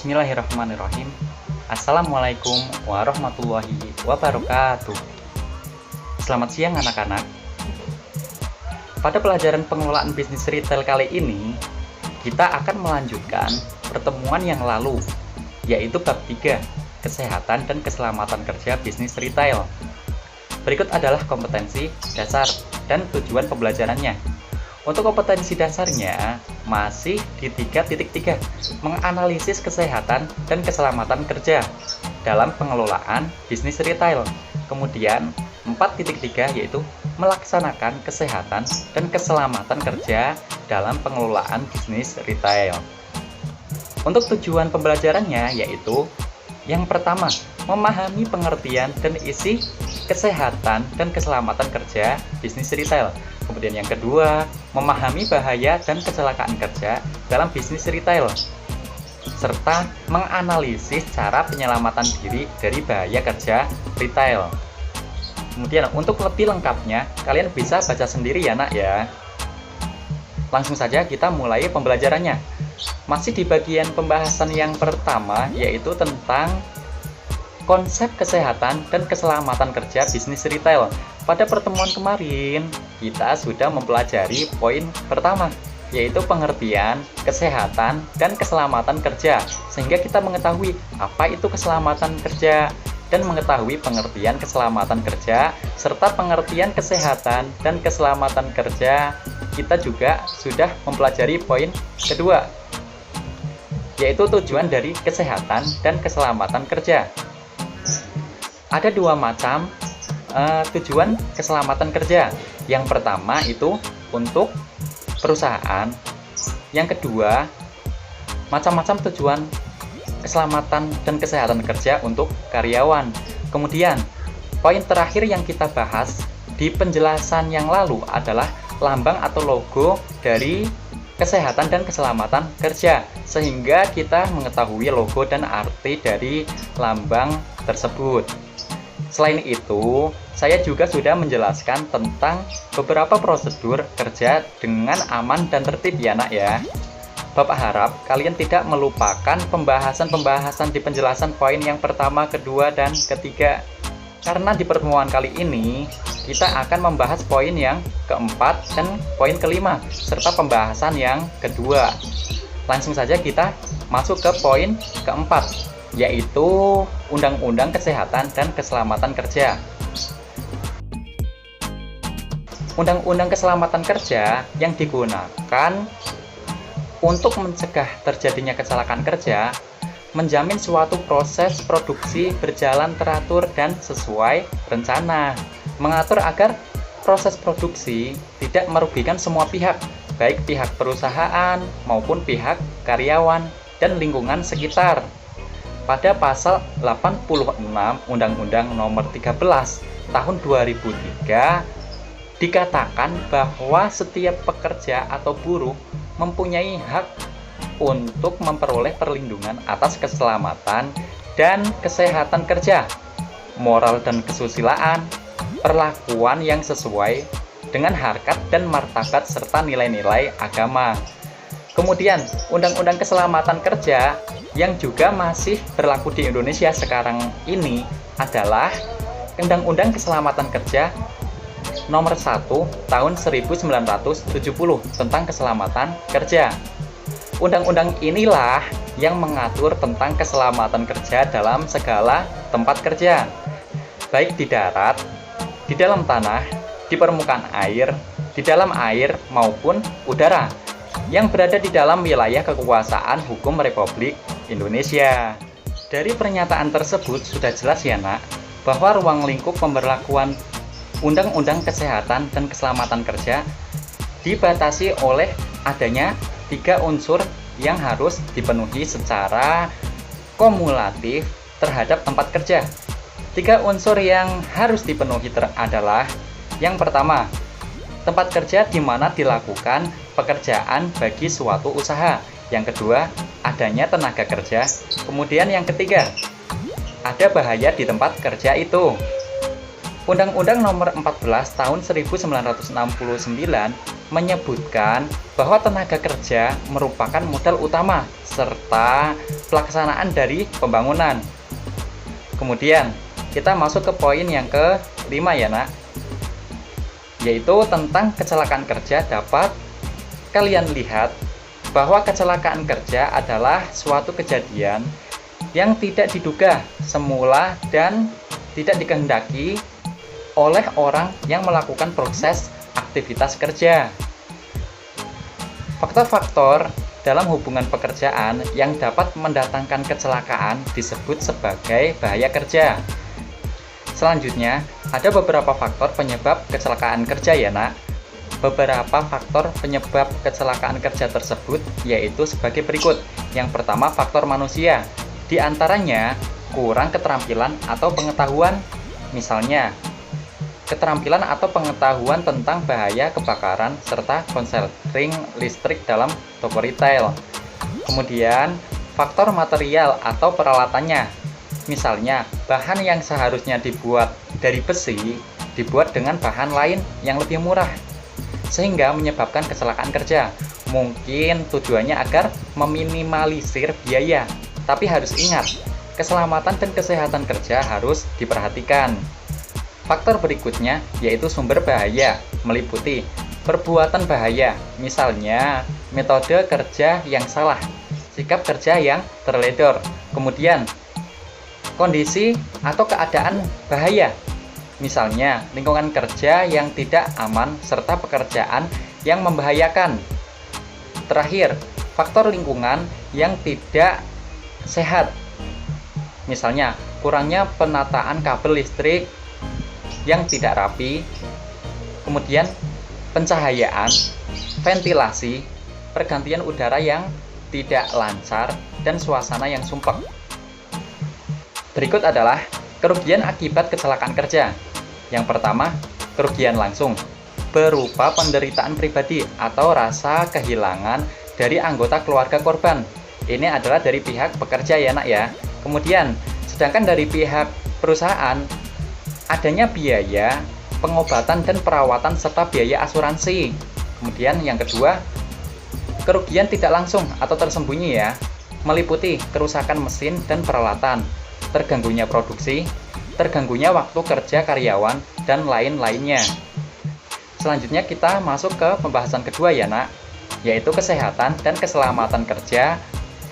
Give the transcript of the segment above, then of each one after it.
Bismillahirrahmanirrahim. Assalamualaikum warahmatullahi wabarakatuh. Selamat siang anak-anak. Pada pelajaran pengelolaan bisnis retail kali ini, kita akan melanjutkan pertemuan yang lalu, yaitu bab 3, kesehatan dan keselamatan kerja bisnis retail. Berikut adalah kompetensi dasar dan tujuan pembelajarannya. Untuk kompetensi dasarnya masih di 3.3, menganalisis kesehatan dan keselamatan kerja dalam pengelolaan bisnis retail. Kemudian 4.3 yaitu melaksanakan kesehatan dan keselamatan kerja dalam pengelolaan bisnis retail. Untuk tujuan pembelajarannya yaitu yang pertama, memahami pengertian dan isi kesehatan dan keselamatan kerja bisnis retail. Kemudian yang kedua, memahami bahaya dan kecelakaan kerja dalam bisnis retail, serta menganalisis cara penyelamatan diri dari bahaya kerja retail. Kemudian untuk lebih lengkapnya, kalian bisa baca sendiri ya nak ya. Langsung saja kita mulai pembelajarannya. Masih di bagian pembahasan yang pertama, yaitu tentang konsep kesehatan dan keselamatan kerja bisnis retail. Pada pertemuan kemarin, kita sudah mempelajari poin pertama, yaitu pengertian, kesehatan, dan keselamatan kerja. Sehingga kita mengetahui apa itu keselamatan kerja, dan mengetahui pengertian keselamatan kerja, serta pengertian kesehatan dan keselamatan kerja. Kita juga sudah mempelajari poin kedua, yaitu tujuan dari kesehatan dan keselamatan kerja. Ada dua macam tujuan keselamatan kerja. Yang pertama itu untuk perusahaan. Yang kedua, macam-macam tujuan keselamatan dan kesehatan kerja untuk karyawan. Kemudian, poin terakhir yang kita bahas di penjelasan yang lalu adalah lambang atau logo dari kesehatan dan keselamatan kerja, sehingga kita mengetahui logo dan arti dari lambang tersebut. Selain itu, saya juga sudah menjelaskan tentang beberapa prosedur kerja dengan aman dan tertib ya nak ya. Bapak harap kalian tidak melupakan pembahasan-pembahasan di penjelasan poin yang pertama, kedua, dan ketiga. Karena di pertemuan kali ini, kita akan membahas poin yang keempat dan poin kelima, serta pembahasan yang kedua. Langsung saja kita masuk ke poin keempat, yaitu Undang-Undang Kesehatan dan Keselamatan Kerja. Undang-Undang Keselamatan Kerja yang digunakan untuk mencegah terjadinya kecelakaan kerja, menjamin suatu proses produksi berjalan teratur dan sesuai rencana, mengatur agar proses produksi tidak merugikan semua pihak, baik pihak perusahaan maupun pihak karyawan dan lingkungan sekitar. Pada pasal 86 Undang-Undang Nomor 13 Tahun 2003 dikatakan bahwa setiap pekerja atau buruh mempunyai hak untuk memperoleh perlindungan atas keselamatan dan kesehatan kerja, moral dan kesusilaan, perlakuan yang sesuai dengan harkat dan martabat serta nilai-nilai agama. Kemudian, Undang-Undang Keselamatan Kerja yang juga masih berlaku di Indonesia sekarang ini adalah Undang-Undang Keselamatan Kerja Nomor 1 Tahun 1970 tentang keselamatan kerja. Undang-undang inilah yang mengatur tentang keselamatan kerja dalam segala tempat kerja, baik di darat, di dalam tanah, di permukaan air, di dalam air maupun udara, yang berada di dalam wilayah kekuasaan hukum Republik Indonesia. Dari pernyataan tersebut sudah jelas ya nak, bahwa ruang lingkup pemberlakuan Undang-Undang Kesehatan dan Keselamatan Kerja dibatasi oleh adanya 3 unsur yang harus dipenuhi secara kumulatif terhadap tempat kerja. 3 unsur yang harus dipenuhi adalah yang pertama, tempat kerja di mana dilakukan pekerjaan bagi suatu usaha. Yang kedua, adanya tenaga kerja. Kemudian yang ketiga, ada bahaya di tempat kerja itu. Undang-Undang Nomor 14 Tahun 1969 menyebutkan bahwa tenaga kerja merupakan modal utama serta pelaksanaan dari pembangunan. Kemudian kita masuk ke poin yang kelima ya nak, yaitu tentang kecelakaan kerja. Dapat kalian lihat bahwa kecelakaan kerja adalah suatu kejadian yang tidak diduga semula dan tidak dikehendaki oleh orang yang melakukan proses aktivitas kerja. Faktor-faktor dalam hubungan pekerjaan yang dapat mendatangkan kecelakaan disebut sebagai bahaya kerja. Selanjutnya, ada beberapa faktor penyebab kecelakaan kerja ya nak. Beberapa faktor penyebab kecelakaan kerja tersebut yaitu sebagai berikut. Yang pertama, faktor manusia. Di antaranya, kurang keterampilan atau pengetahuan. Misalnya, keterampilan atau pengetahuan tentang bahaya kebakaran serta konsleting listrik dalam toko retail. Kemudian, faktor material atau peralatannya. Misalnya, bahan yang seharusnya dibuat dari besi dibuat dengan bahan lain yang lebih murah, sehingga menyebabkan kecelakaan kerja. Mungkin tujuannya agar meminimalisir biaya, tapi harus ingat, keselamatan dan kesehatan kerja harus diperhatikan. Faktor berikutnya yaitu sumber bahaya, meliputi perbuatan bahaya, misalnya metode kerja yang salah, sikap kerja yang terledor, kemudian kondisi atau keadaan bahaya, misalnya lingkungan kerja yang tidak aman serta pekerjaan yang membahayakan. Terakhir, faktor lingkungan yang tidak sehat, misalnya kurangnya penataan kabel listrik yang tidak rapi, kemudian pencahayaan, ventilasi, pergantian udara yang tidak lancar, dan suasana yang sumpek. Berikut adalah kerugian akibat kecelakaan kerja. Yang pertama, kerugian langsung, berupa penderitaan pribadi atau rasa kehilangan dari anggota keluarga korban. Ini adalah dari pihak pekerja ya nak ya. Kemudian, sedangkan dari pihak perusahaan, adanya biaya pengobatan dan perawatan serta biaya asuransi. Kemudian yang kedua, kerugian tidak langsung atau tersembunyi ya, meliputi kerusakan mesin dan peralatan, terganggunya produksi, terganggunya waktu kerja karyawan, dan lain-lainnya. Selanjutnya kita masuk ke pembahasan kedua ya nak, yaitu kesehatan dan keselamatan kerja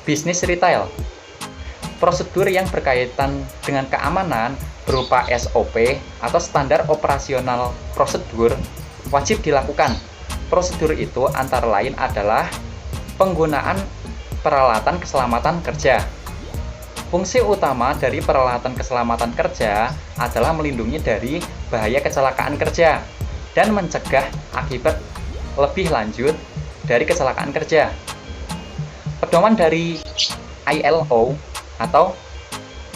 bisnis retail. Prosedur yang berkaitan dengan keamanan berupa SOP atau standar operasional prosedur wajib dilakukan. Prosedur itu antara lain adalah penggunaan peralatan keselamatan kerja. Fungsi utama dari peralatan keselamatan kerja adalah melindungi dari bahaya kecelakaan kerja dan mencegah akibat lebih lanjut dari kecelakaan kerja. Pedoman dari ILO atau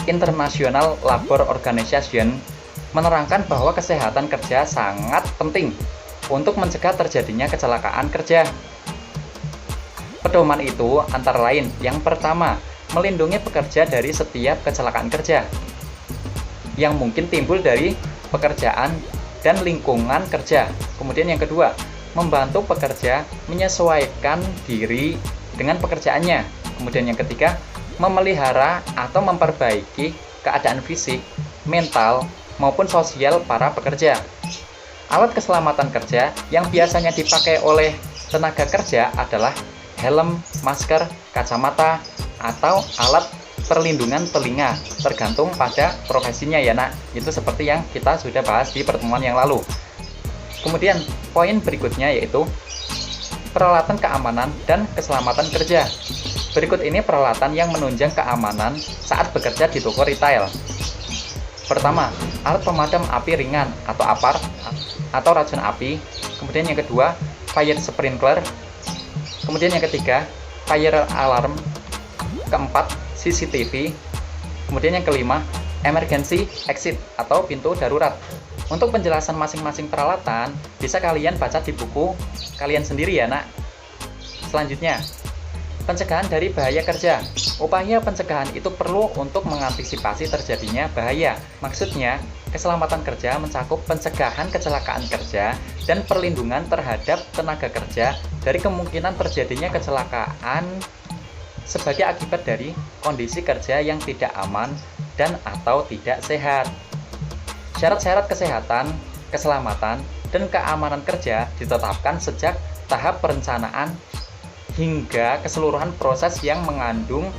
International Labour Organization menerangkan bahwa kesehatan kerja sangat penting untuk mencegah terjadinya kecelakaan kerja. Pedoman itu antara lain, yang pertama, melindungi pekerja dari setiap kecelakaan kerja yang mungkin timbul dari pekerjaan dan lingkungan kerja. Kemudian yang kedua, membantu pekerja menyesuaikan diri dengan pekerjaannya. Kemudian yang ketiga, memelihara atau memperbaiki keadaan fisik, mental, maupun sosial para pekerja. Alat keselamatan kerja yang biasanya dipakai oleh tenaga kerja adalah helm, masker, kacamata, atau alat perlindungan telinga, tergantung pada profesinya ya nak. Itu seperti yang kita sudah bahas di pertemuan yang lalu. Kemudian poin berikutnya yaitu peralatan keamanan dan keselamatan kerja. Berikut ini peralatan yang menunjang keamanan saat bekerja di toko retail. Pertama, alat pemadam api ringan atau APAR atau racun api. Kemudian yang kedua, fire sprinkler. Kemudian yang ketiga, fire alarm. Keempat, CCTV. Kemudian yang kelima, emergency exit atau pintu darurat. Untuk penjelasan masing-masing peralatan, bisa kalian baca di buku kalian sendiri ya nak. Selanjutnya, pencegahan dari bahaya kerja. Upaya pencegahan itu perlu untuk mengantisipasi terjadinya bahaya. Maksudnya, keselamatan kerja mencakup pencegahan kecelakaan kerja dan perlindungan terhadap tenaga kerja dari kemungkinan terjadinya kecelakaan sebagai akibat dari kondisi kerja yang tidak aman dan atau tidak sehat. Syarat-syarat kesehatan, keselamatan, dan keamanan kerja ditetapkan sejak tahap perencanaan hingga keseluruhan proses yang mengandung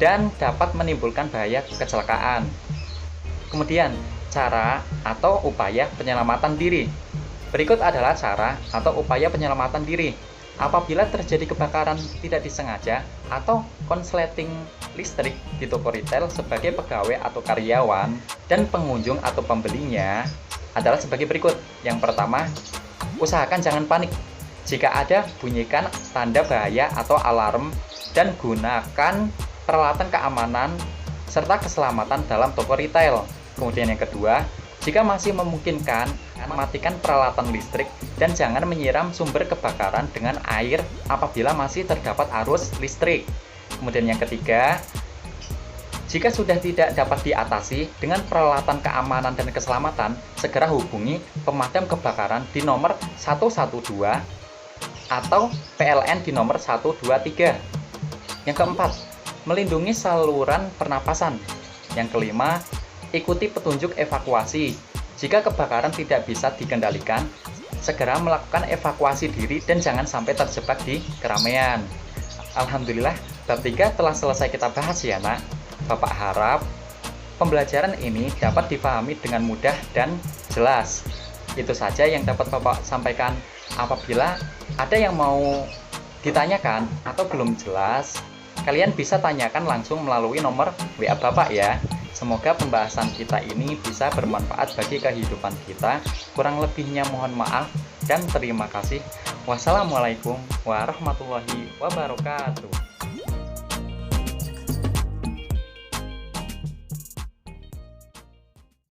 dan dapat menimbulkan bahaya kecelakaan. Kemudian, cara atau upaya penyelamatan diri. Berikut adalah cara atau upaya penyelamatan diri apabila terjadi kebakaran tidak disengaja atau konsleting listrik di toko retail. Sebagai pegawai atau karyawan dan pengunjung atau pembelinya adalah sebagai berikut. Yang pertama, usahakan jangan panik. Jika ada, bunyikan tanda bahaya atau alarm dan gunakan peralatan keamanan serta keselamatan dalam toko retail. Kemudian yang kedua, jika masih memungkinkan, matikan peralatan listrik dan jangan menyiram sumber kebakaran dengan air apabila masih terdapat arus listrik. Kemudian yang ketiga, jika sudah tidak dapat diatasi dengan peralatan keamanan dan keselamatan, segera hubungi pemadam kebakaran di nomor 112 atau PLN di nomor 123. Yang keempat, melindungi saluran pernapasan. Yang kelima, ikuti petunjuk evakuasi. Jika kebakaran tidak bisa dikendalikan, segera melakukan evakuasi diri dan jangan sampai terjebak di keramaian. Alhamdulillah, bab 3 telah selesai kita bahas ya nak. Bapak harap pembelajaran ini dapat dipahami dengan mudah dan jelas. Itu saja yang dapat Bapak sampaikan. Apabila ada yang mau ditanyakan atau belum jelas, kalian bisa tanyakan langsung melalui nomor WA Bapak ya. Semoga pembahasan kita ini bisa bermanfaat bagi kehidupan kita. Kurang lebihnya mohon maaf dan terima kasih. Wassalamualaikum warahmatullahi wabarakatuh.